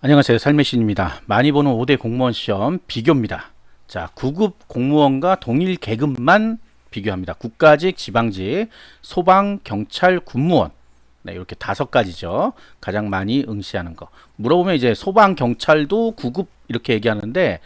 안녕하세요. 삶의 신입니다. 많이 보는 5대 공무원 시험 비교입니다. 자, 9급 공무원과 동일 계급만 비교합니다. 국가직, 지방직, 소방, 경찰, 군무원. 네, 이렇게 5가지죠. 가장 많이 응시하는 거. 물어보면 이제 소방, 경찰도 9급 이렇게 얘기하는데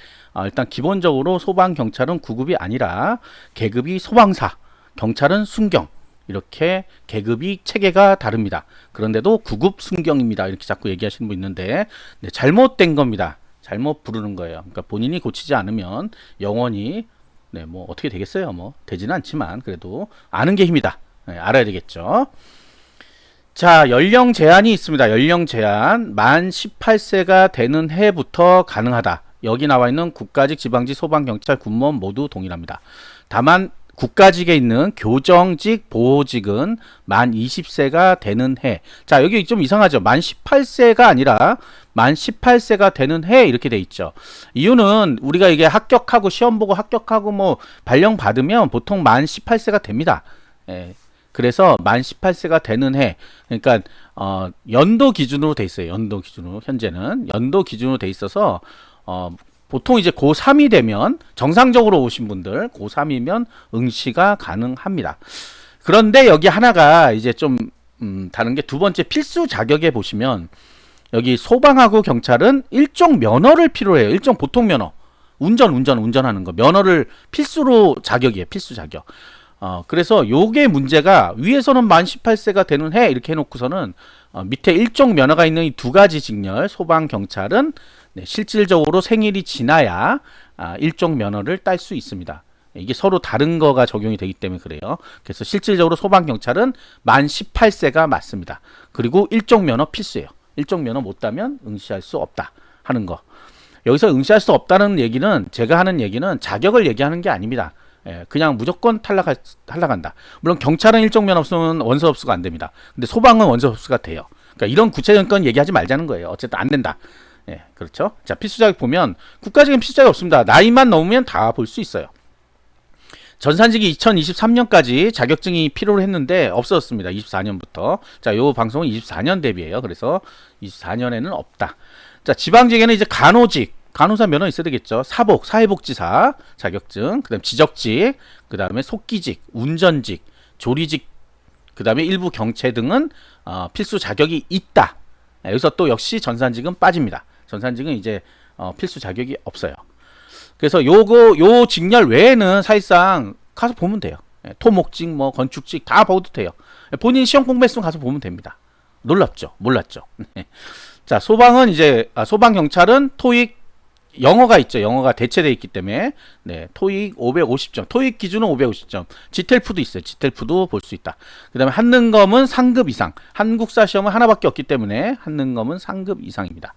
일단 기본적으로 소방, 경찰은 9급이 아니라 계급이 소방사, 경찰은 순경. 이렇게 계급이 체계가 다릅니다. 그런데도 9급 순경입니다. 이렇게 자꾸 얘기하시는 분 있는데 네, 잘못된 겁니다. 잘못 부르는 거예요. 그러니까 본인이 고치지 않으면 영원히 네, 뭐 어떻게 되겠어요? 뭐 되지는 않지만 그래도 아는 게 힘이다. 네, 알아야 되겠죠. 자, 연령 제한이 있습니다. 연령 제한 만 18세가 되는 해부터 가능하다. 여기 나와 있는 국가직, 지방직, 소방, 경찰, 군무원 모두 동일합니다. 다만 국가직에 있는 교정직, 보호직은 만 20세가 되는 해. 자, 여기 좀 이상하죠. 만 18세가 아니라 만 18세가 되는 해 이렇게 돼 있죠. 이유는 우리가 이게 합격하고 시험 보고 합격하고 뭐 발령 받으면 보통 만 18세가 됩니다. 예. 그래서 만 18세가 되는 해. 그러니까 연도 기준으로 돼 있어요. 연도 기준으로 현재는 연도 기준으로 돼 있어서 보통 이제 고3이 되면 정상적으로 오신 분들 고3이면 응시가 가능합니다. 그런데 여기 하나가 이제 좀 다른 게 두 번째 필수 자격에 보시면 여기 소방하고 경찰은 일종 면허를 필요로 해요. 일종 보통 면허. 운전하는 거. 면허를 필수로 자격이에요. 필수 자격. 그래서 요게 문제가 위에서는 만 18세가 되는 해 이렇게 해놓고서는 밑에 일종 면허가 있는 이 두 가지 직렬 소방 경찰은 네, 실질적으로 생일이 지나야 일종 면허를 딸 수 있습니다. 이게 서로 다른 거가 적용이 되기 때문에 그래요. 그래서 실질적으로 소방 경찰은 만 18세가 맞습니다. 그리고 일종 면허 필수예요. 일종 면허 못 따면 응시할 수 없다 하는 거. 여기서 응시할 수 없다는 얘기는 제가 하는 얘기는 자격을 얘기하는 게 아닙니다. 그냥 무조건 탈락한다. 물론 경찰은 일종 면허 없으면 원서 접수가 안 됩니다. 근데 소방은 원서 접수가 돼요. 그러니까 이런 구체적인 건 얘기하지 말자는 거예요. 어쨌든 안 된다. 예, 그렇죠. 자, 필수자격 보면 국가직은 필수자격이 없습니다. 나이만 넘으면 다 볼 수 있어요. 전산직이 2023년까지 자격증이 필요로 했는데 없어졌습니다. 24년부터. 자, 요 방송은 24년 대비예요. 그래서 24년에는 없다. 자, 지방직에는 이제 간호직, 간호사 면허 있어야 되겠죠. 사복, 사회복지사 자격증, 그다음 지적직, 그다음에 속기직, 운전직, 조리직, 그다음에 일부 경체 등은 필수 자격이 있다. 여기서 또 역시 전산직은 빠집니다. 전산직은 이제 필수 자격이 없어요. 그래서 요 직렬 외에는 사실상 가서 보면 돼요. 토목직, 뭐 건축직 다 봐도 돼요. 본인 시험 공부했으면 가서 보면 됩니다. 놀랍죠? 몰랐죠? 자, 소방은 이제 소방 경찰은 토익 영어가 있죠. 영어가 대체되어 있기 때문에 네, 토익 550점. 토익 기준은 550점. 지텔프도 있어요. 지텔프도 볼 수 있다. 그다음에 한능검은 상급 이상. 한국사 시험은 하나밖에 없기 때문에 한능검은 상급 이상입니다.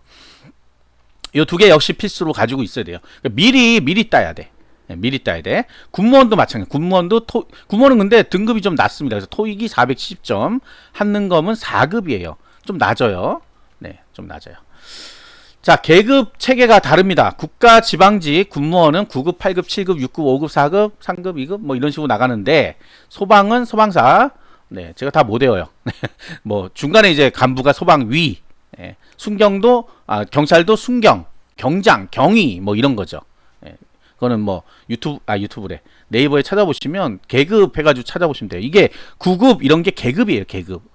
이 두 개 역시 필수로 가지고 있어야 돼요. 그러니까 미리 따야 돼. 네, 미리 따야 돼. 군무원도 마찬가지. 군무원은 근데 등급이 좀 낮습니다. 그래서 토익이 470점, 한능검은 4급이에요. 좀 낮아요. 네, 좀 낮아요. 자, 계급 체계가 다릅니다. 국가 지방직 군무원은 9급, 8급, 7급, 6급, 5급, 4급, 3급, 2급 뭐 이런 식으로 나가는데 소방은 소방사. 네, 제가 다 못 외워요. 뭐 중간에 이제 간부가 소방위, 순경도 경찰도 순경, 경장, 경위 뭐 이런 거죠. 그거는 뭐 유튜브래. 네이버에 찾아보시면 계급 해가지고 찾아보시면 돼요. 이게 9급 이런 게 계급이에요. 계급.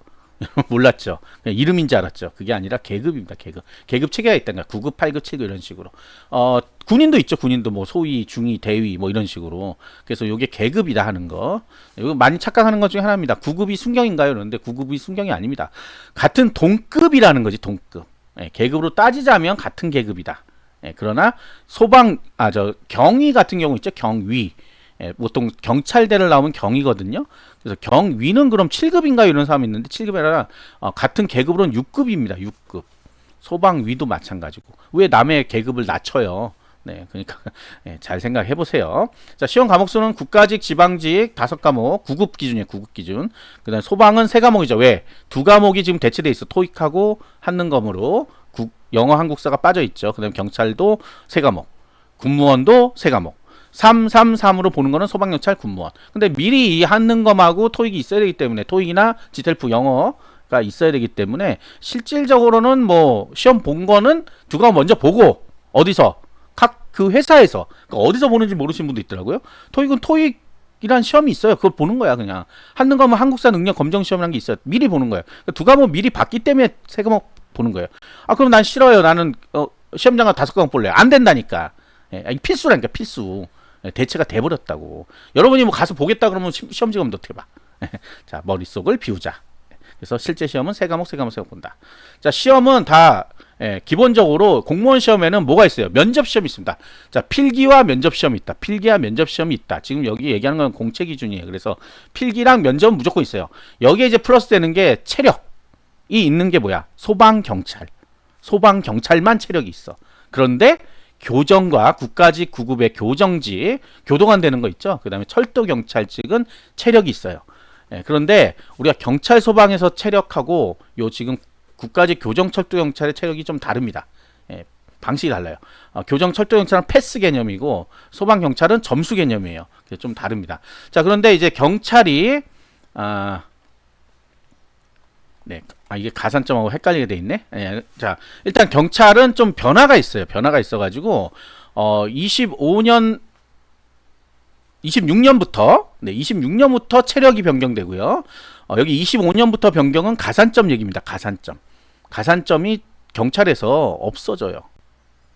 몰랐죠. 그냥 이름인 줄 알았죠. 그게 아니라 계급입니다. 계급 체계가 있다는 거야. 9급, 8급, 7급 이런 식으로. 군인도 있죠. 군인도 뭐 소위, 중위, 대위 뭐 이런 식으로. 그래서 요게 계급이다 하는 거. 이거 많이 착각하는 것 중에 하나입니다. 9급이 순경인가요? 그런데 9급이 순경이 아닙니다. 같은 동급이라는 거지. 동급. 계급으로 따지자면 같은 계급이다. 그러나 경위 같은 경우 있죠. 경위. 보통 경찰대를 나오면 경이거든요. 그래서 경위는 그럼 7급인가 이런 사람이 있는데 7급이 아니라 같은 계급으로는 6급입니다. 6급. 소방위도 마찬가지고. 왜 남의 계급을 낮춰요? 네, 그러니까 잘 생각해 보세요. 자, 시험 과목 수는 국가직, 지방직 5과목, 9급 기준이에요. 9급 기준. 그다음 소방은 3과목이죠. 왜? 2과목이 지금 대체돼 있어. 토익하고 한능검으로 영어, 한국사가 빠져 있죠. 그다음 경찰도 3과목, 군무원도 3과목. 333으로 보는 거는 소방경찰 군무원. 근데 미리 이 한능검하고 토익이 있어야 되기 때문에 토익이나 지텔프 영어 가 있어야 되기 때문에 실질적으로는 뭐 시험 본 거는 누가 먼저 보고 어디서 각 그 회사에서 그러니까 어디서 보는지 모르시는 분도 있더라고요. 토익은 토익이란 시험이 있어요. 그걸 보는 거야 그냥. 하는 거면 한국사 능력 검정 시험이라는 게 있어요. 미리 보는 거예요. 그러니까 두 과목 미리 봤기 때문에 세 과목 보는 거예요. 아 그럼 난 싫어요. 나는 시험장가 5과목 볼래요. 안 된다니까. 예, 필수라니까 필수. 예, 대체가 돼버렸다고. 여러분이 뭐 가서 보겠다 그러면 시험지가 없는데 어떻게 봐. 자 머릿속을 비우자. 그래서 실제 시험은 세 과목 본다. 자 시험은 다 기본적으로 공무원 시험에는 뭐가 있어요? 면접 시험이 있습니다. 자 필기와 면접 시험이 있다. 필기와 면접 시험이 있다. 지금 여기 얘기하는 건 공채 기준이에요. 그래서 필기랑 면접은 무조건 있어요. 여기에 이제 플러스 되는 게 체력이 있는 게 뭐야? 소방경찰만 체력이 있어. 그런데 교정과 국가직 9급의 교정직 교도관 되는 거 있죠. 그 다음에 철도경찰직은 체력이 있어요. 그런데 우리가 경찰 소방에서 체력하고 요 지금 국가직 교정철도경찰의 체력이 좀 다릅니다. 방식이 달라요. 교정철도경찰은 패스 개념이고 소방경찰은 점수 개념이에요. 좀 다릅니다. 자 그런데 이제 경찰이 이게 가산점하고 헷갈리게 돼 있네. 자 일단 경찰은 좀 변화가 있어요. 변화가 있어가지고 26년부터 체력이 변경되고요. 여기 25년부터 변경은 가산점 얘기입니다. 가산점이 경찰에서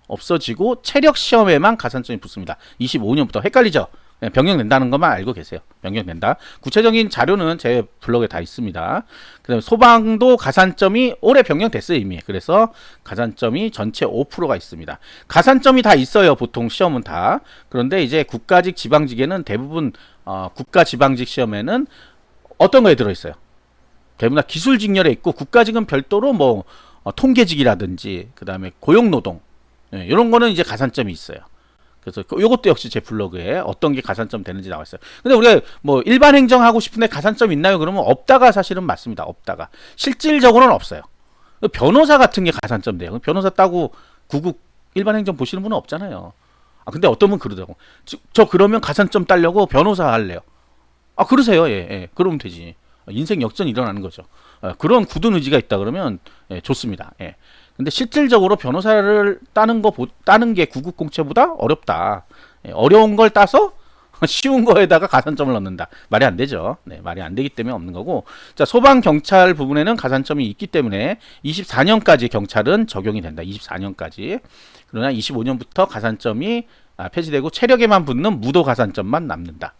없어지고 체력 시험에만 가산점이 붙습니다. 25년부터 헷갈리죠? 변경된다는 것만 알고 계세요. 변경된다. 구체적인 자료는 제 블로그에 다 있습니다. 그다음에 소방도 가산점이 올해 변경됐어요 이미. 그래서 가산점이 전체 5%가 있습니다. 가산점이 다 있어요. 보통 시험은 다. 그런데 이제 국가직 지방직에는 대부분 국가지방직 시험에는 어떤 거에 들어있어요? 대부분 다 기술직렬에 있고 국가직은 별도로 뭐 통계직이라든지 그 다음에 고용노동 이런 거는 이제 가산점이 있어요. 그래서 이것도 역시 제 블로그에 어떤 게 가산점 되는지 나와 있어요. 근데 우리가 뭐 일반 행정 하고 싶은데 가산점 있나요? 그러면 없다가 사실은 맞습니다. 없다가. 실질적으로는 없어요. 변호사 같은 게 가산점 돼요. 변호사 따고 9급 일반 행정 보시는 분은 없잖아요. 근데 어떤 분은 그러더라고. 저 그러면 가산점 따려고 변호사 할래요. 그러세요. 예. 그러면 되지. 인생 역전이 일어나는 거죠. 그런 굳은 의지가 있다 그러면 좋습니다. 예. 근데 실질적으로 변호사를 따는 게 9급 공채보다 어렵다. 어려운 걸 따서 쉬운 거에다가 가산점을 넣는다. 말이 안 되죠. 말이 안 되기 때문에 없는 거고. 자, 소방 경찰 부분에는 가산점이 있기 때문에 24년까지 경찰은 적용이 된다. 24년까지. 그러나 25년부터 가산점이 폐지되고 체력에만 붙는 무도 가산점만 남는다.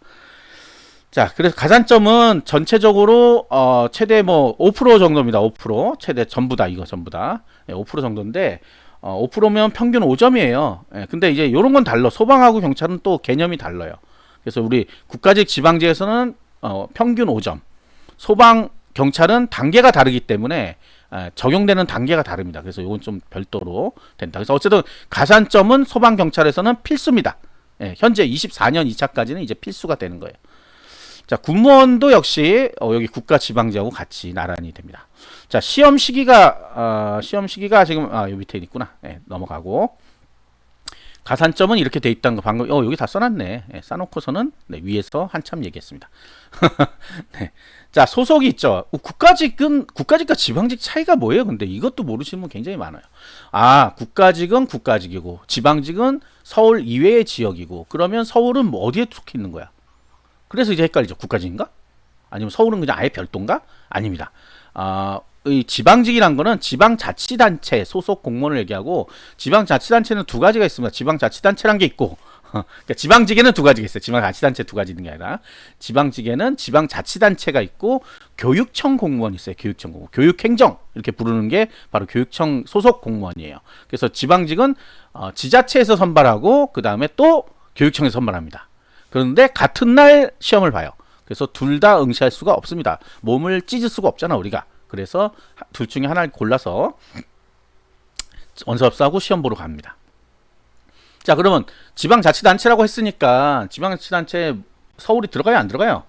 자, 그래서 가산점은 전체적으로 최대 뭐 5% 정도입니다. 5% 최대 전부 다 5% 정도인데 5%면 평균 5점이에요. 근데 이제 요런 건 달라. 소방하고 경찰은 또 개념이 달라요. 그래서 우리 국가직 지방직에서는 평균 5점. 소방 경찰은 단계가 다르기 때문에 적용되는 단계가 다릅니다. 그래서 요건 좀 별도로 된다. 그래서 어쨌든 가산점은 소방 경찰에서는 필수입니다. 현재 24년 2차까지는 이제 필수가 되는 거예요. 자, 군무원도 역시 여기 국가지방지하고 같이 나란히 됩니다. 자, 시험 시기가 지금 여기 밑에 있구나. 넘어가고 가산점은 이렇게 돼 있다는 거 방금 여기 다 써놨네. 써놓고서는 위에서 한참 얘기했습니다. 네. 자, 소속이 있죠. 국가직과 지방직 차이가 뭐예요? 근데 이것도 모르시는 분 굉장히 많아요. 국가직은 국가직이고 지방직은 서울 이외의 지역이고 그러면 서울은 뭐 어디에 속해 있는 거야? 그래서 이제 헷갈리죠. 국가직인가? 아니면 서울은 그냥 아예 별도인가? 아닙니다. 이 지방직이란 거는 지방자치단체 소속 공무원을 얘기하고 지방자치단체는 두 가지가 있습니다. 지방자치단체란 게 있고 그러니까 지방직에는 두 가지가 있어요. 지방자치단체 두 가지 있는 게 아니라 지방직에는 지방자치단체가 있고 교육청 공무원이 있어요. 교육청 공무원. 교육행정 이렇게 부르는 게 바로 교육청 소속 공무원이에요. 그래서 지방직은 지자체에서 선발하고 그 다음에 또 교육청에서 선발합니다. 그런데 같은 날 시험을 봐요. 그래서 둘 다 응시할 수가 없습니다. 몸을 찢을 수가 없잖아 우리가. 그래서 둘 중에 하나를 골라서 원서합사하고 시험 보러 갑니다. 자, 그러면 지방자치단체라고 했으니까 지방자치단체 서울이 들어가요 안 들어가요?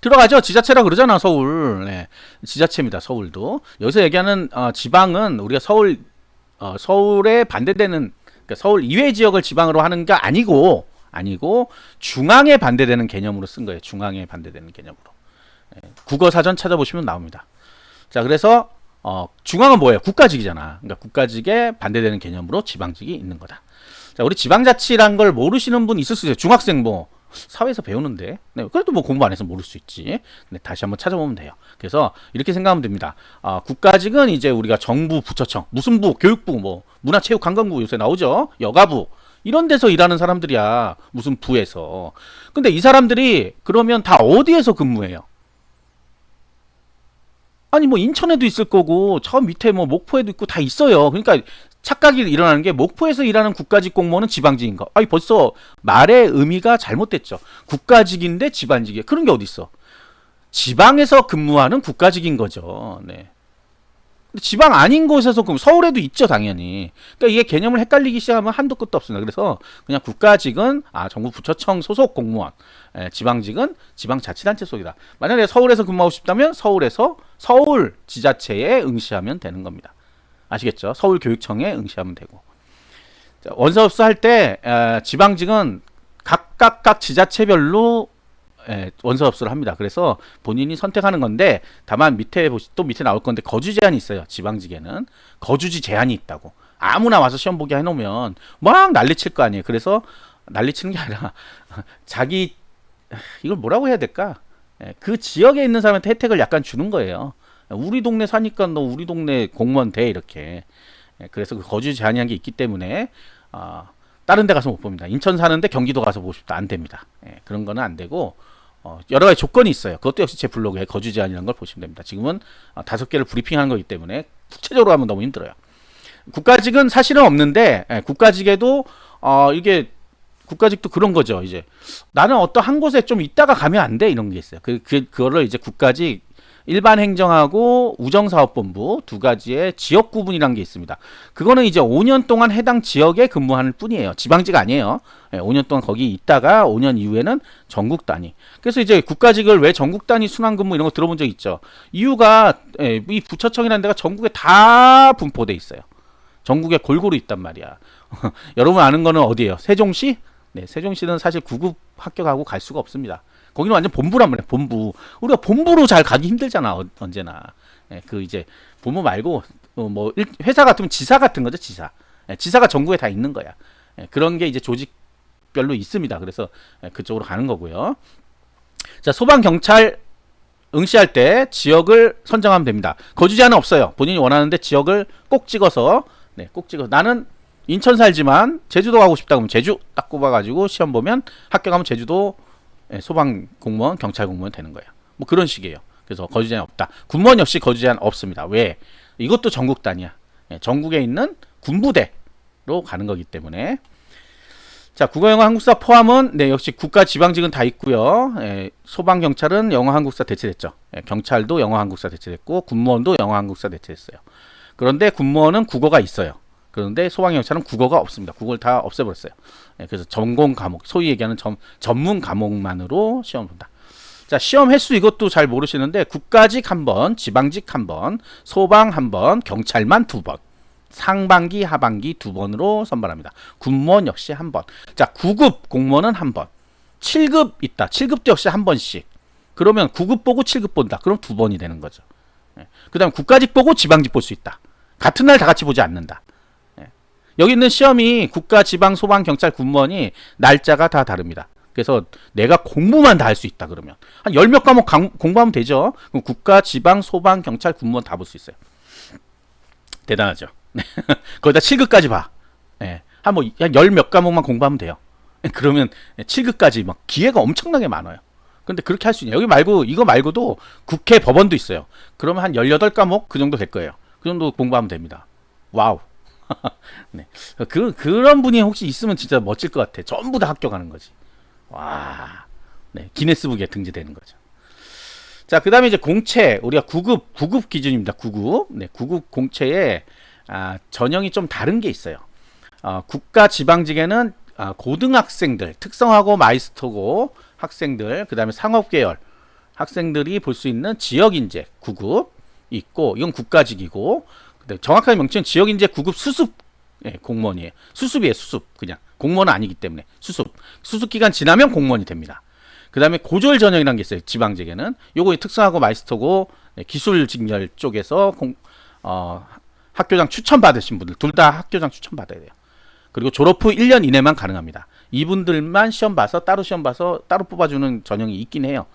들어가죠. 지자체라 그러잖아 서울. 지자체입니다. 서울도. 여기서 얘기하는 지방은 우리가 서울에 반대되는 그러니까 서울 이외 지역을 지방으로 하는 게 아니고 중앙에 반대되는 개념으로 쓴 거예요. 중앙에 반대되는 개념으로. 국어사전 찾아보시면 나옵니다. 자, 그래서 중앙은 뭐예요? 국가직이잖아. 그러니까 국가직에 반대되는 개념으로 지방직이 있는 거다. 자, 우리 지방자치란 걸 모르시는 분 있을 수 있어요. 중학생 뭐 사회에서 배우는데. 네, 그래도 뭐 공부 안 해서 모를 수 있지. 네, 다시 한번 찾아보면 돼요. 그래서 이렇게 생각하면 됩니다. 국가직은 이제 우리가 정부, 부처청, 무슨 부, 교육부, 뭐 문화체육관광부 요새 나오죠. 여가부 이런 데서 일하는 사람들이야. 무슨 부에서. 근데 이 사람들이 그러면 다 어디에서 근무해요? 아니 뭐 인천에도 있을 거고 저 밑에 뭐 목포에도 있고 다 있어요. 그러니까 착각이 일어나는 게 목포에서 일하는 국가직 공무원은 지방직인가? 아니 벌써 말의 의미가 잘못됐죠. 국가직인데 지방직이야. 그런 게 어디 있어? 지방에서 근무하는 국가직인 거죠. 네. 근데 지방 아닌 곳에서 그럼 서울에도 있죠, 당연히. 그러니까 이게 개념을 헷갈리기 시작하면 한도 끝도 없습니다. 그래서 그냥 국가직은 정부 부처청 소속 공무원, 지방직은 지방자치단체 속이다. 만약에 서울에서 근무하고 싶다면 서울에서 서울 지자체에 응시하면 되는 겁니다. 아시겠죠? 서울교육청에 응시하면 되고. 자, 원서접수 할 때 지방직은 각각 지자체별로 원서 접수를 합니다. 그래서 본인이 선택하는 건데 다만 밑에 또 밑에 나올 건데 거주 제한이 있어요. 지방직에는 거주지 제한이 있다고. 아무나 와서 시험 보게 해놓으면 막 난리칠 거 아니에요. 그래서 난리치는 게 아니라 자기 이걸 뭐라고 해야 될까? 그 지역에 있는 사람한테 혜택을 약간 주는 거예요. 우리 동네 사니까 너 우리 동네 공무원 돼 이렇게. 그래서 그 거주 제한이라는 게 있기 때문에 다른 데 가서 못 봅니다. 인천 사는데 경기도 가서 보고 싶다. 안 됩니다. 그런 거는 안 되고 여러 가지 조건이 있어요. 그것도 역시 제 블로그에 거주 제한이라는 걸 보시면 됩니다. 지금은 5개를 브리핑한 거기 때문에 구체적으로 하면 너무 힘들어요. 국가직은 사실은 없는데 국가직에도 이게 국가직도 그런 거죠. 이제 나는 어떤 한 곳에 좀 있다가 가면 안 돼 이런 게 있어요. 그거를 이제 국가직 일반 행정하고 우정사업본부 두 가지의 지역 구분이라는 게 있습니다. 그거는 이제 5년 동안 해당 지역에 근무하는 뿐이에요. 지방직 아니에요. 5년 동안 거기 있다가 5년 이후에는 전국 단위. 그래서 이제 국가직을 왜 전국 단위 순환 근무 이런 거 들어본 적 있죠. 이유가 이 부처청이라는 데가 전국에 다 분포돼 있어요. 전국에 골고루 있단 말이야. 여러분 아는 거는 어디예요? 세종시? 네, 세종시는 사실 9급 합격하고 갈 수가 없습니다. 거기는 완전 본부란 말이야. 본부. 우리가 본부로 잘 가기 힘들잖아. 언제나. 그 이제 본부 말고 뭐 회사 같으면 지사 같은 거죠. 지사. 지사가 전국에 다 있는 거야. 그런 게 이제 조직별로 있습니다. 그래서 그쪽으로 가는 거고요. 자, 소방 경찰 응시할 때 지역을 선정하면 됩니다. 거주 제한은 없어요. 본인이 원하는데 지역을 꼭 찍어서 나는 인천 살지만 제주도 가고 싶다 그러면 제주 딱 꼽아가지고 시험 보면 합격하면 제주도 소방 공무원, 경찰 공무원 되는 거예요. 뭐 그런 식이에요. 그래서 거주 제한 없다. 군무원 역시 거주 제한 없습니다. 왜? 이것도 전국 단위야. 전국에 있는 군부대로 가는 거기 때문에. 자, 국어, 영어, 한국사 포함은 역시 국가 지방직은 다 있고요. 소방, 경찰은 영어, 한국사 대체됐죠. 경찰도 영어, 한국사 대체됐고 군무원도 영어, 한국사 대체됐어요. 그런데 군무원은 국어가 있어요. 그런데 소방, 경찰은 국어가 없습니다. 국어를 다 없애버렸어요. 그래서 전공 과목, 소위 얘기하는 전문 과목만으로 시험을 본다. 자, 시험 횟수 이것도 잘 모르시는데 국가직 1번, 지방직 1번, 소방 1번, 경찰만 2번. 상반기, 하반기 2번으로 선발합니다. 군무원 역시 1번. 자, 9급 공무원은 1번. 7급 있다. 7급도 역시 1번씩. 그러면 9급 보고 7급 본다. 그럼 2번이 되는 거죠. 그 다음 국가직 보고 지방직 볼 수 있다. 같은 날 다 같이 보지 않는다. 여기 있는 시험이 국가, 지방, 소방, 경찰, 군무원이 날짜가 다 다릅니다. 그래서 내가 공부만 다 할 수 있다 그러면 한 10몇 과목 공부하면 되죠. 그럼 국가, 지방, 소방, 경찰, 군무원 다 볼 수 있어요. 대단하죠. 거기다 7급까지 봐. 한 10몇 과목만 공부하면 돼요. 그러면 7급까지 막 기회가 엄청나게 많아요. 근데 그렇게 할 수 있냐. 여기 말고 이거 말고도 국회 법원도 있어요. 그러면 한 18과목 그 정도 될 거예요. 그 정도 공부하면 됩니다. 와우. 네. 그런 분이 혹시 있으면 진짜 멋질 것 같아. 전부 다 합격하는 거지. 와. 네. 기네스북에 등재되는 거죠. 자, 그 다음에 이제 공채. 우리가 9급 기준입니다. 9급. 네. 9급 공채에, 전형이 좀 다른 게 있어요. 국가 지방직에는, 고등학생들, 특성화고 마이스터고 학생들, 그 다음에 상업계열 학생들이 볼 수 있는 지역인재 9급 있고, 이건 국가직이고, 정확하게 명칭은 지역인재 9급 수습 공무원이에요. 수습이에요. 수습. 그냥 공무원은 아니기 때문에 수습 기간 지나면 공무원이 됩니다. 그 다음에 고졸 전형이라는 게 있어요. 지방직에는. 요거 특성하고 마이스터고 기술 직렬 쪽에서 학교장 추천 받으신 분들 둘 다 학교장 추천 받아야 돼요. 그리고 졸업 후 1년 이내만 가능합니다. 이분들만 시험 봐서 따로 뽑아주는 전형이 있긴 해요.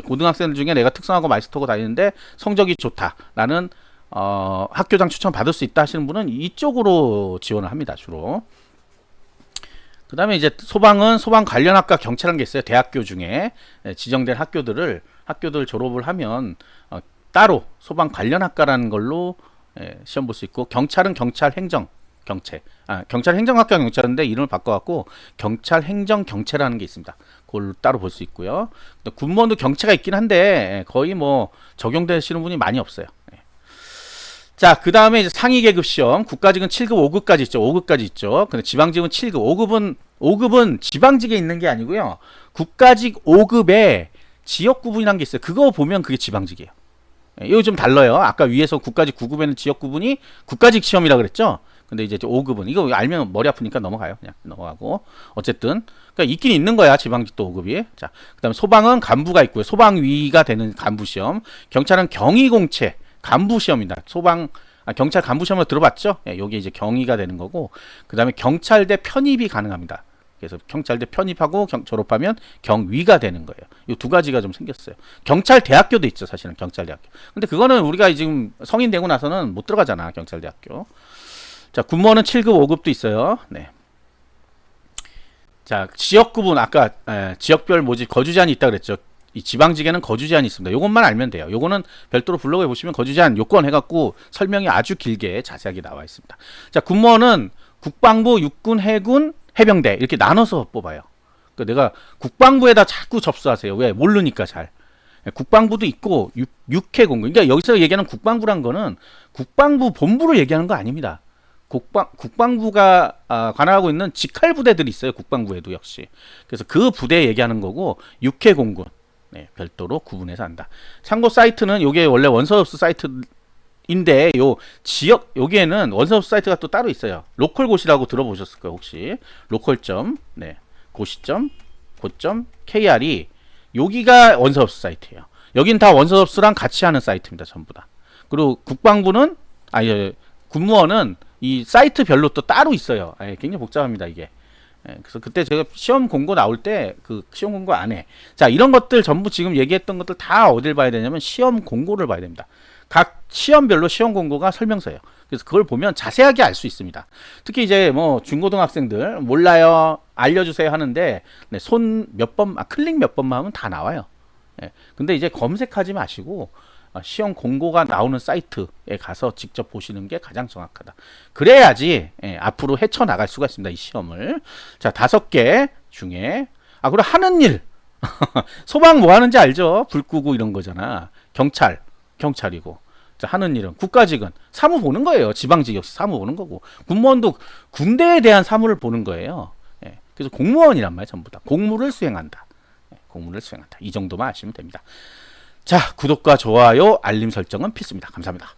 고등학생들 중에 내가 특성하고 마이스터고 다니는데 성적이 좋다라는 학교장 추천 받을 수 있다 하시는 분은 이쪽으로 지원을 합니다. 주로. 그 다음에 이제 소방 관련 학과 경찰한 게 있어요. 대학교 중에 지정된 학교들 졸업을 하면 따로 소방 관련 학과라는 걸로 시험 볼 수 있고, 경찰은 경찰 행정학과 경찰인데 이름을 바꿔갖고 경찰 행정 경채라는 게 있습니다. 그걸 따로 볼 수 있고요. 군무원도 경채가 있긴 한데 거의 뭐 적용되시는 분이 많이 없어요. 자, 그 다음에 이제 상위 계급 시험, 국가직은 7급, 5급까지 있죠. 5급까지 있죠. 근데 지방직은 7급, 5급은 지방직에 있는 게 아니고요. 국가직 5급에 지역 구분이라는 게 있어요. 그거 보면 그게 지방직이에요. 이거 좀 달라요. 아까 위에서 국가직 9급에는 지역 구분이 국가직 시험이라 그랬죠. 근데 이제 5급은 이거 알면 머리 아프니까 넘어가요. 그냥 넘어가고. 어쨌든 그러니까 있긴 있는 거야. 지방직도 5급이. 자, 그다음에 소방은 간부가 있고요. 소방위가 되는 간부 시험. 경찰은 경위공채 간부 시험입니다. 경찰 간부 시험을 들어봤죠? 예, 여기 이제 경위가 되는 거고, 그 다음에 경찰대 편입이 가능합니다. 그래서 경찰대 편입하고 졸업하면 경위가 되는 거예요. 이 두 가지가 좀 생겼어요. 경찰대학교도 있죠, 사실은 경찰대학교. 근데 그거는 우리가 지금 성인 되고 나서는 못 들어가잖아, 경찰대학교. 자, 군무원은 7급, 5급도 있어요. 네. 자, 지역 구분, 아까 지역별 모집 거주 제한이 있다 그랬죠. 이 지방직에는 거주 제한이 있습니다. 요것만 알면 돼요. 요거는 별도로 블로그에 보시면 거주 제한 요건 해갖고 설명이 아주 길게 자세하게 나와 있습니다. 자, 군무원은 국방부, 육군, 해군, 해병대 이렇게 나눠서 뽑아요. 그러니까 내가 국방부에다 자꾸 접수하세요. 왜? 모르니까 잘. 국방부도 있고 육해공군. 그러니까 여기서 얘기하는 국방부란 거는 국방부 본부를 얘기하는 거 아닙니다. 국방부가 관할하고 있는 직할 부대들이 있어요. 국방부에도 역시. 그래서 그 부대 얘기하는 거고, 육해공군 별도로 구분해서 한다. 참고 사이트는 요게 원래 원서접수 사이트인데 요 지역 여기에는 원서접수 사이트가 또 따로 있어요. 로컬고시라고 들어보셨을 거예요. 혹시 로컬점 고시점 고점 KR이 여기가 원서접수 사이트예요. 여긴 다 원서접수랑 같이 하는 사이트입니다. 전부 다. 그리고 국방부는 군무원은 이 사이트별로 또 따로 있어요. 굉장히 복잡합니다, 이게. 그래서 그때 제가 시험 공고 나올 때 그 시험 공고 안에 자, 이런 것들 전부 지금 얘기했던 것들 다 어딜 봐야 되냐면 시험 공고를 봐야 됩니다. 각 시험별로 시험 공고가 설명서예요. 그래서 그걸 보면 자세하게 알 수 있습니다. 특히 이제 뭐 중고등학생들 몰라요, 알려주세요 하는데 손 몇 번, 클릭 몇 번만 하면 다 나와요. 근데 이제 검색하지 마시고 시험 공고가 나오는 사이트에 가서 직접 보시는 게 가장 정확하다. 그래야지 앞으로 헤쳐나갈 수가 있습니다. 이 시험을. 자, 5개 중에 그리고 하는 일 소방 뭐 하는지 알죠? 불 끄고 이런 거잖아. 경찰이고. 자, 하는 일은 국가직은 사무 보는 거예요. 지방직 역시 사무 보는 거고, 군무원도 군대에 대한 사무를 보는 거예요. 그래서 공무원이란 말이에요. 전부 다 공무를 수행한다. 이 정도만 아시면 됩니다. 자, 구독과 좋아요, 알림 설정은 필수입니다. 감사합니다.